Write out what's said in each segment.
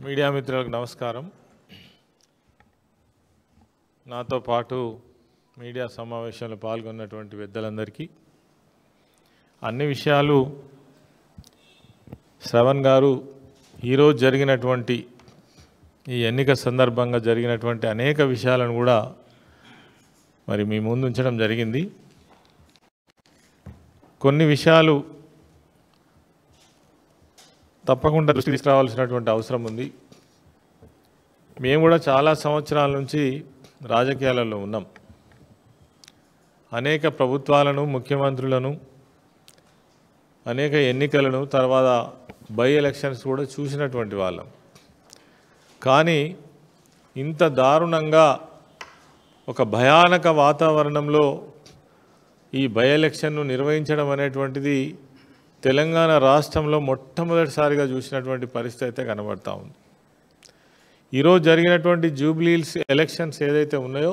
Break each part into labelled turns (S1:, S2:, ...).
S1: Media మిత్రులకు నమస్కారం. నాతో పాటు మీడియా సమావేశంలో పాల్గొన్నటువంటి పెద్దలందరికీ అన్ని విషయాలు శ్రవణ్ గారు ఈరోజు జరిగినటువంటి ఈ ఎన్నిక సందర్భంగా జరిగినటువంటి అనేక విషయాలను కూడా మరి మీ ముందు ఉంచడం జరిగింది. కొన్ని విషయాలు తప్పకుండా దృష్టి తీసుకురావాల్సినటువంటి అవసరం ఉంది. మేము కూడా చాలా సంవత్సరాల నుంచి రాజకీయాలలో ఉన్నాం. అనేక ప్రభుత్వాలను, ముఖ్యమంత్రులను, అనేక ఎన్నికలను, తర్వాత బై ఎలక్షన్స్ కూడా చూసినటువంటి వాళ్ళం. కానీ ఇంత దారుణంగా ఒక భయానక వాతావరణంలో ఈ బై ఎలక్షన్ను నిర్వహించడం అనేటువంటిది తెలంగాణ రాష్ట్రంలో మొట్టమొదటిసారిగా చూసినటువంటి పరిస్థితి అయితే కనబడతా ఉంది. ఈరోజు జరిగినటువంటి జూబ్లీహిల్స్ ఎలక్షన్స్ ఏదైతే ఉన్నాయో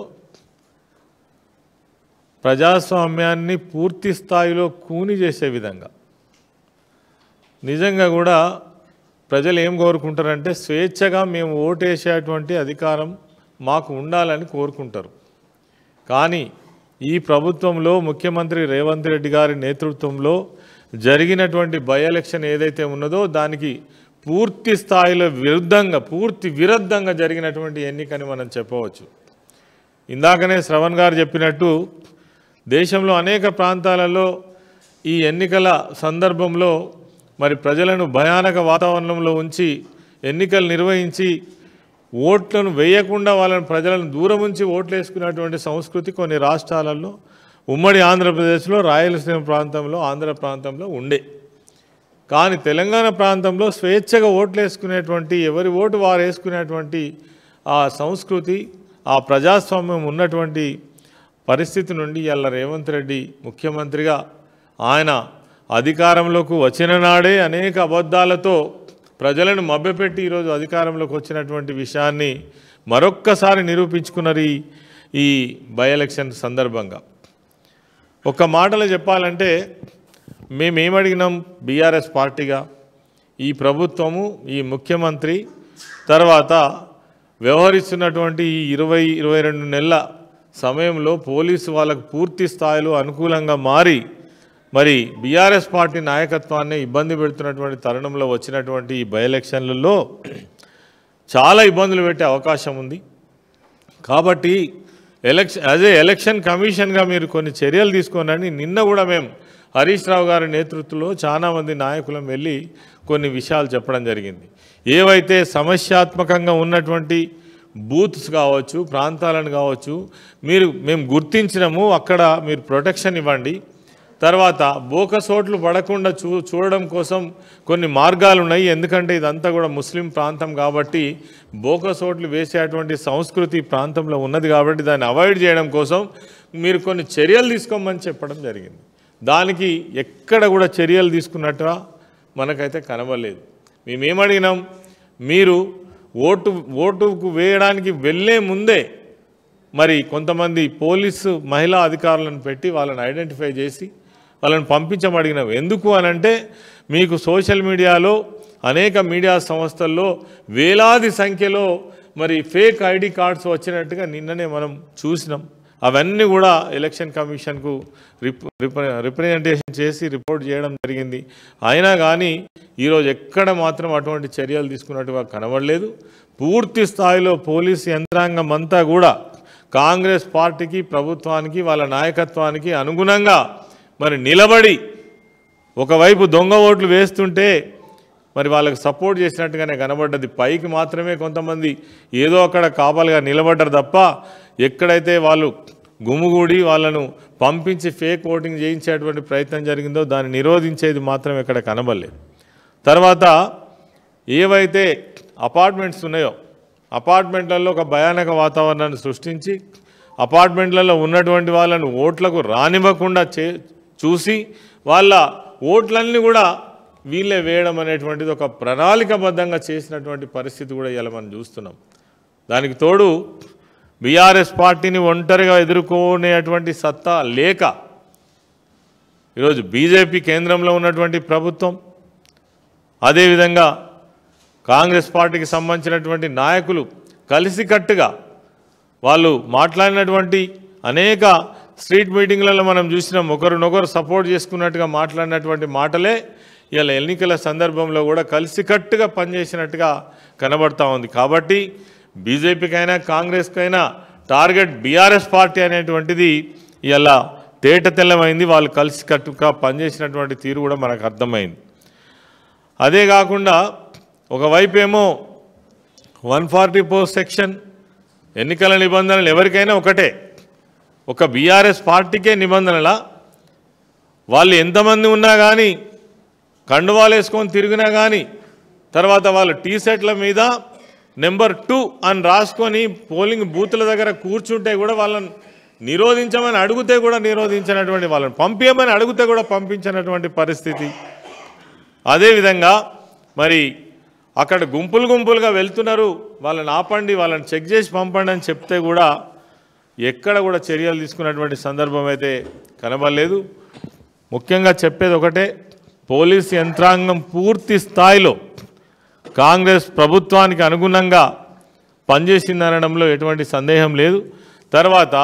S1: ప్రజాస్వామ్యాన్ని పూర్తి స్థాయిలో కూని చేసే విధంగా, నిజంగా కూడా ప్రజలు ఏం కోరుకుంటారంటే స్వేచ్ఛగా మేము ఓటేసేటువంటి అధికారం మాకు ఉండాలని కోరుకుంటారు. కానీ ఈ ప్రభుత్వంలో ముఖ్యమంత్రి రేవంత్ రెడ్డి గారి నేతృత్వంలో జరిగినటువంటి బై ఎలక్షన్ ఏదైతే ఉన్నదో దానికి పూర్తి స్థాయిలో విరుద్ధంగా జరిగినటువంటి ఎన్నికని మనం చెప్పవచ్చు. ఇందాకనే శ్రవణ్ గారు చెప్పినట్టు దేశంలో అనేక ప్రాంతాలలో ఈ ఎన్నికల సందర్భంలో మరి ప్రజలను భయానక వాతావరణంలో ఉంచి ఎన్నికలు నిర్వహించి ఓట్లను వేయకుండా ప్రజలను దూరం ఉంచి ఓట్లు వేసుకున్నటువంటి సంస్కృతి కొన్ని రాష్ట్రాలలో, ఉమ్మడి ఆంధ్రప్రదేశ్లో, రాయలసీమ ప్రాంతంలో, ఆంధ్ర ప్రాంతంలో ఉండే. కానీ తెలంగాణ ప్రాంతంలో స్వేచ్ఛగా ఓట్లు వేసుకునేటువంటి, ఎవరి ఓటు వారు వేసుకునేటువంటి ఆ సంస్కృతి, ఆ ప్రజాస్వామ్యం ఉన్నటువంటి పరిస్థితి నుండి ఇవాళ రేవంత్ రెడ్డి ముఖ్యమంత్రిగా ఆయన అధికారంలోకి వచ్చిన నాడే అనేక అబద్ధాలతో ప్రజలను మభ్యపెట్టి ఈరోజు అధికారంలోకి వచ్చినటువంటి విషయాన్ని మరొక్కసారి నిరూపించుకున్నారు ఈ బై ఎలక్షన్ సందర్భంగా. ఒక్క మాటలో చెప్పాలంటే మేమేమడిగినాం బీఆర్ఎస్ పార్టీగా, ఈ ప్రభుత్వము, ఈ ముఖ్యమంత్రి తర్వాత వ్యవహరిస్తున్నటువంటి ఈ 22 నెలల సమయంలో పోలీసు వాళ్ళకు పూర్తి స్థాయిలో అనుకూలంగా మారి మరి బీఆర్ఎస్ పార్టీ నాయకత్వాన్ని ఇబ్బంది పెడుతున్నటువంటి తరుణంలో వచ్చినటువంటి ఈ బై ఎలక్షన్లలో చాలా ఇబ్బందులు పెట్టే అవకాశం ఉంది. కాబట్టి ఎలక్షన్ కమిషన్గా మీరు కొన్ని చర్యలు తీసుకోనని నిన్న కూడా మేము హరీష్ రావు గారి నేతృత్వంలో చాలామంది నాయకులం వెళ్ళి కొన్ని విషయాలు చెప్పడం జరిగింది. ఏవైతే సమస్యాత్మకంగా ఉన్నటువంటి బూత్స్ కావచ్చు, ప్రాంతాలను కావచ్చు, మేము గుర్తించినాము, అక్కడ మీరు ప్రొటెక్షన్ ఇవ్వండి. తర్వాత బోకసోట్లు పడకుండా చూడడం కోసం కొన్ని మార్గాలు ఉన్నాయి. ఎందుకంటే ఇదంతా కూడా ముస్లిం ప్రాంతం కాబట్టి బోకసోట్లు వేసేటువంటి సంస్కృతి ప్రాంతంలో ఉన్నది కాబట్టి దాన్ని అవాయిడ్ చేయడం కోసం మీరు కొన్ని చర్యలు తీసుకోమని చెప్పడం జరిగింది. దానికి ఎక్కడ కూడా చర్యలు తీసుకున్నట్టుగా మనకైతే కనబడలేదు. మేమేమడిగినాం, మీరు ఓటుకు వేయడానికి వెళ్ళే ముందే మరి కొంతమంది పోలీసు మహిళా అధికారులను పెట్టి వాళ్ళని ఐడెంటిఫై చేసి వాళ్ళని పంపించమడిగినాం. ఎందుకు అనంటే మీకు సోషల్ మీడియాలో అనేక మీడియా సంస్థల్లో వేలాది సంఖ్యలో మరి ఫేక్ ఐడి కార్డ్స్ వచ్చినట్టుగా నిన్ననే మనం చూసినాం. అవన్నీ కూడా ఎలక్షన్ కమిషన్కు రిప్రజెంటేషన్ చేసి రిపోర్ట్ చేయడం జరిగింది. అయినా కానీ ఈరోజు ఎక్కడ మాత్రం అటువంటి చర్యలు తీసుకున్నట్టుగా కనబడలేదు. పూర్తి స్థాయిలో పోలీసు యంత్రాంగం అంతా కూడా కాంగ్రెస్ పార్టీకి, ప్రభుత్వానికి, వాళ్ళ నాయకత్వానికి అనుగుణంగా మరి నిలబడి ఒకవైపు దొంగ ఓట్లు వేస్తుంటే మరి వాళ్ళకి సపోర్ట్ చేసినట్టుగానే కనబడ్డది. పైకి మాత్రమే కొంతమంది ఏదో అక్కడ కాపలుగా నిలబడ్డారు తప్ప ఎక్కడైతే వాళ్ళు గుమ్ముగూడి వాళ్ళను పంపించి ఫేక్ ఓటింగ్ చేయించేటువంటి ప్రయత్నం జరిగిందో దాన్ని నిరోధించేది మాత్రం ఇక్కడ కనబడలేదు. తర్వాత ఏవైతే అపార్ట్మెంట్స్ ఉన్నాయో అపార్ట్మెంట్లలో ఒక భయానక వాతావరణాన్ని సృష్టించి అపార్ట్మెంట్లలో ఉన్నటువంటి వాళ్ళను ఓట్లకు రానివ్వకుండా చూసి వాళ్ళ ఓట్లన్నీ కూడా వీళ్ళే వేయడం అనేటువంటిది ఒక ప్రణాళికబద్ధంగా చేసినటువంటి పరిస్థితి కూడా ఇలా మనం చూస్తున్నాం. దానికి తోడు బీఆర్ఎస్ పార్టీని ఒంటరిగా ఎదుర్కొనేటువంటి సత్తా లేక ఈరోజు బీజేపీ కేంద్రంలో ఉన్నటువంటి ప్రభుత్వం అదేవిధంగా కాంగ్రెస్ పార్టీకి సంబంధించినటువంటి నాయకులు కలిసికట్టుగా వాళ్ళు మాట్లాడినటువంటి అనేక స్ట్రీట్ మీటింగ్లలో మనం చూసినాం. ఒకరినొకరు సపోర్ట్ చేసుకున్నట్టుగా మాట్లాడినటువంటి మాటలే ఇలా ఎన్నికల సందర్భంలో కూడా కలిసికట్టుగా పనిచేసినట్టుగా కనబడతా ఉంది. కాబట్టి బీజేపీకైనా కాంగ్రెస్కైనా టార్గెట్ బీఆర్ఎస్ పార్టీ అనేటువంటిది ఇలా తేట తెల్లమైంది. వాళ్ళు కలిసికట్టుగా పనిచేసినటువంటి తీరు కూడా మనకు అర్థమైంది. అదే కాకుండా ఒకవైపు ఏమో 144 సెక్షన్ ఎన్నికల నిబంధనలు ఎవరికైనా ఒకటే, ఒక బీఆర్ఎస్ పార్టీకే నిబంధనల వాళ్ళు ఎంతమంది ఉన్నా కానీ కండువాలు వేసుకొని తిరిగినా కానీ తర్వాత వాళ్ళు టీషర్ట్ల మీద నెంబర్ 2 అని రాసుకొని పోలింగ్ బూత్ల దగ్గర కూర్చుంటే కూడా వాళ్ళని నిరోధించమని అడిగితే కూడా నిరోధించినటువంటి, వాళ్ళని పంపించమని అడిగితే కూడా పంపించినటువంటి పరిస్థితి. అదేవిధంగా మరి అక్కడ గుంపులుగా వెళ్తున్నారు, వాళ్ళని ఆపండి, వాళ్ళని చెక్ చేసి పంపండి అని చెప్తే కూడా ఎక్కడ కూడా చర్యలు తీసుకున్నటువంటి సందర్భం అయితే కనబడలేదు. ముఖ్యంగా చెప్పేది ఒకటే, పోలీసు యంత్రాంగం పూర్తి స్థాయిలో కాంగ్రెస్ ప్రభుత్వానికి అనుగుణంగా పనిచేసిందనడంలో ఎటువంటి సందేహం లేదు. తర్వాత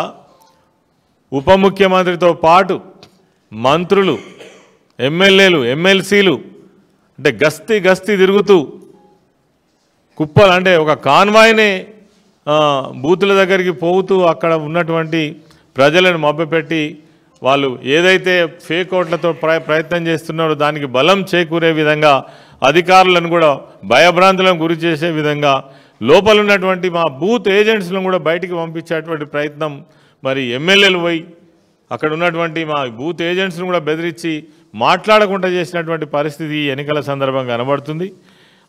S1: ఉప ముఖ్యమంత్రితో పాటు మంత్రులు, ఎమ్మెల్యేలు, ఎమ్మెల్సీలు అంటే గస్తీ తిరుగుతూ కుప్పలు అంటే ఒక కాన్వాయ్నే బూతుల దగ్గరికి పోతూ అక్కడ ఉన్నటువంటి ప్రజలను మభ్యపెట్టి వాళ్ళు ఏదైతే ఫేక్ ఓట్లతో ప్రయత్నం చేస్తున్నారో దానికి బలం చేకూరే విధంగా అధికారులను కూడా భయభ్రాంతులను గురి చేసే విధంగా లోపల ఉన్నటువంటి మా బూత్ ఏజెంట్స్లను కూడా బయటికి పంపించేటువంటి ప్రయత్నం మరి ఎమ్మెల్యేలు పోయి అక్కడ ఉన్నటువంటి మా బూత్ ఏజెంట్స్ను కూడా బెదిరించి మాట్లాడకుండా చేసినటువంటి పరిస్థితి ఎన్నికల సందర్భంగా కనబడుతుంది.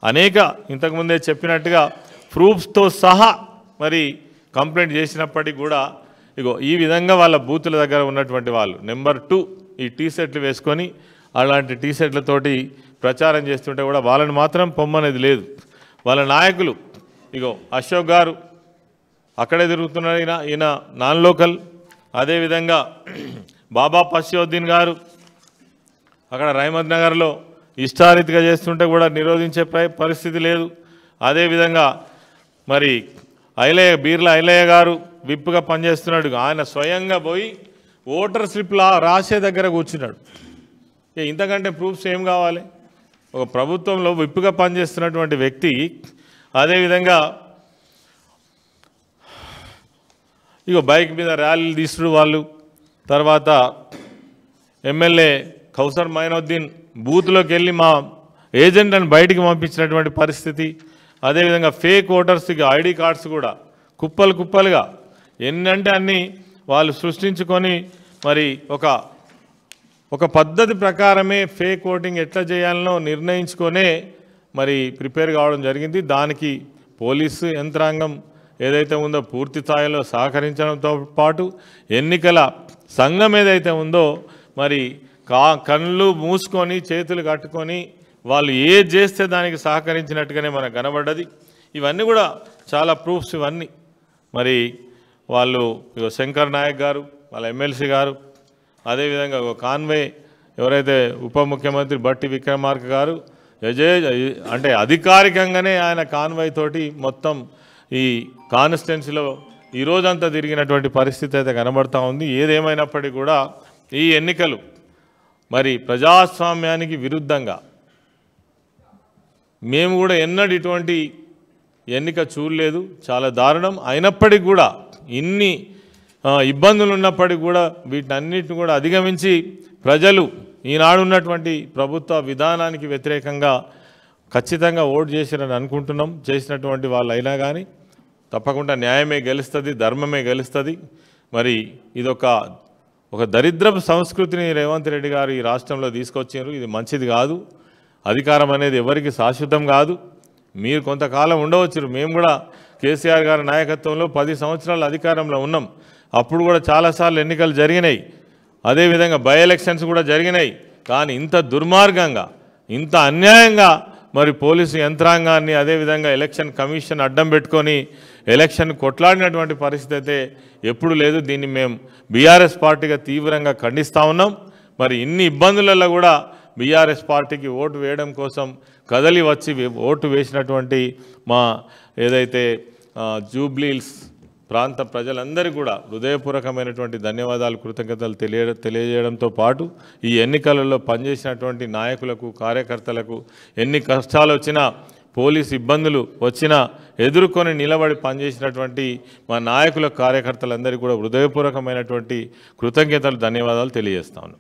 S1: అనేక ఇంతకుముందే చెప్పినట్టుగా ప్రూఫ్స్తో సహా మరి కంప్లైంట్ చేసినప్పటికీ కూడా ఇగో ఈ విధంగా వాళ్ళ బూతుల దగ్గర ఉన్నటువంటి వాళ్ళు నెంబర్ 2 ఈ టీషర్ట్లు వేసుకొని అలాంటి టీషర్ట్లతోటి ప్రచారం చేస్తుంటే కూడా వాళ్ళని మాత్రం పొమ్మనేది లేదు. వాళ్ళ నాయకులు ఇగో అశోక్ గారు అక్కడే తిరుగుతున్నారు, ఈయన నాన్ లోకల్. అదేవిధంగా బాబా పశ్యోద్దీన్ గారు అక్కడ రహమత్ నగర్లో ఇష్టారీతిగా చేస్తుంటే కూడా నిరోధించే పరిస్థితి లేదు. అదేవిధంగా మరి బీర్ల ఐలయ్య గారు విప్గా పనిచేస్తున్నాడు, ఆయన స్వయంగా పోయి ఓటర్ స్లిప్లా రాసే దగ్గర కూర్చున్నాడు. ఇంతకంటే ప్రూఫ్స్ ఏం కావాలి? ఒక ప్రభుత్వంలో విప్గా పనిచేస్తున్నటువంటి వ్యక్తి అదేవిధంగా ఇగో బైక్ మీద ర్యాలీలు తీసుడు వాళ్ళు. తర్వాత ఎమ్మెల్యే కౌసర్ మైనుద్దీన్ బూత్లోకి వెళ్ళి మా ఏజెంట్లను బయటికి పంపించినటువంటి పరిస్థితి. అదేవిధంగా ఫేక్ ఓటర్స్కి ఐడి కార్డ్స్ కూడా కుప్పలుగా ఎన్నంటే అన్నీ వాళ్ళు సృష్టించుకొని మరి ఒక పద్ధతి ప్రకారమే ఫేక్ ఓటింగ్ ఎట్లా చేయాలనో నిర్ణయించుకొనే మరి ప్రిపేర్ కావడం జరిగింది. దానికి పోలీసు యంత్రాంగం ఏదైతే ఉందో పూర్తి స్థాయిలో సహకరించడంతో పాటు ఎన్నికల సంఘం ఏదైతే ఉందో మరి కళ్ళు మూసుకొని చేతులు కట్టుకొని వాళ్ళు ఏది చేస్తే దానికి సహకరించినట్టుగానే మనకు కనబడ్డది. ఇవన్నీ కూడా చాలా ప్రూఫ్స్ ఇవన్నీ. మరి వాళ్ళు శంకర్ నాయక్ గారు వాళ్ళ ఎమ్మెల్సీ గారు అదేవిధంగా కాన్వే ఎవరైతే ఉప ముఖ్యమంత్రి బట్టి విక్రమార్క గారు అంటే అధికారికంగానే ఆయన కాన్వాయ్ తోటి మొత్తం ఈ కాన్స్టిట్యున్సీలో ఈరోజంతా తిరిగినటువంటి పరిస్థితి అయితే కనబడతా ఉంది. ఏదేమైనప్పటికీ కూడా ఈ ఎన్నికలు మరి ప్రజాస్వామ్యానికి విరుద్ధంగా మేము కూడా ఎన్నడూ ఇటువంటి ఎన్నిక చూడలేదు, చాలా దారుణం. అయినప్పటికీ కూడా ఇన్ని ఇబ్బందులు ఉన్నప్పటికీ కూడా వీటన్నిటిని కూడా అధిగమించి ప్రజలు ఈనాడు ఉన్నటువంటి ప్రభుత్వ విధానానికి వ్యతిరేకంగా ఖచ్చితంగా ఓటు చేసిరని అనుకుంటున్నాం. చేసినటువంటి వాళ్ళు అయినా కానీ తప్పకుండా న్యాయమే గెలుస్తుంది, ధర్మమే గెలుస్తుంది. మరి ఒక దరిద్రపు సంస్కృతిని రేవంత్ రెడ్డి గారు ఈ రాష్ట్రంలో తీసుకొచ్చారు. ఇది మంచిది కాదు. అధికారం అనేది ఎవరికి శాశ్వతం కాదు. మీరు కొంతకాలం ఉండవచ్చు. మేము కూడా కేసీఆర్ గారి నాయకత్వంలో 10 సంవత్సరాల అధికారంలో ఉన్నాం. అప్పుడు కూడా చాలాసార్లు ఎన్నికలు జరిగినాయి, అదేవిధంగా బై ఎలక్షన్స్ కూడా జరిగినాయి. కానీ ఇంత దుర్మార్గంగా ఇంత అన్యాయంగా మరి పోలీసు యంత్రాంగాన్ని అదేవిధంగా ఎలక్షన్ కమిషన్ అడ్డం పెట్టుకొని ఎలక్షన్ కొట్లాడినటువంటి పరిస్థితి అయితే ఎప్పుడు లేదు. దీన్ని మేము బీఆర్ఎస్ పార్టీగా తీవ్రంగా ఖండిస్తూ ఉన్నాం. మరి ఇన్ని ఇబ్బందులలో కూడా బీఆర్ఎస్ పార్టీకి ఓటు వేయడం కోసం కదలి వచ్చి ఓటు వేసినటువంటి మా ఏదైతే జూబ్లీహిల్స్ ప్రాంత ప్రజలందరికీ కూడా హృదయపూర్వకమైనటువంటి ధన్యవాదాలు, కృతజ్ఞతలు తెలియజేయడంతో పాటు ఈ ఎన్నికలలో పనిచేసినటువంటి నాయకులకు, కార్యకర్తలకు ఎన్ని కష్టాలు వచ్చినా, పోలీసు ఇబ్బందులు వచ్చినా ఎదుర్కొని నిలబడి పనిచేసినటువంటి మా నాయకుల, కార్యకర్తలందరికీ కూడా హృదయపూర్వకమైనటువంటి కృతజ్ఞతలు, ధన్యవాదాలు తెలియజేస్తాను.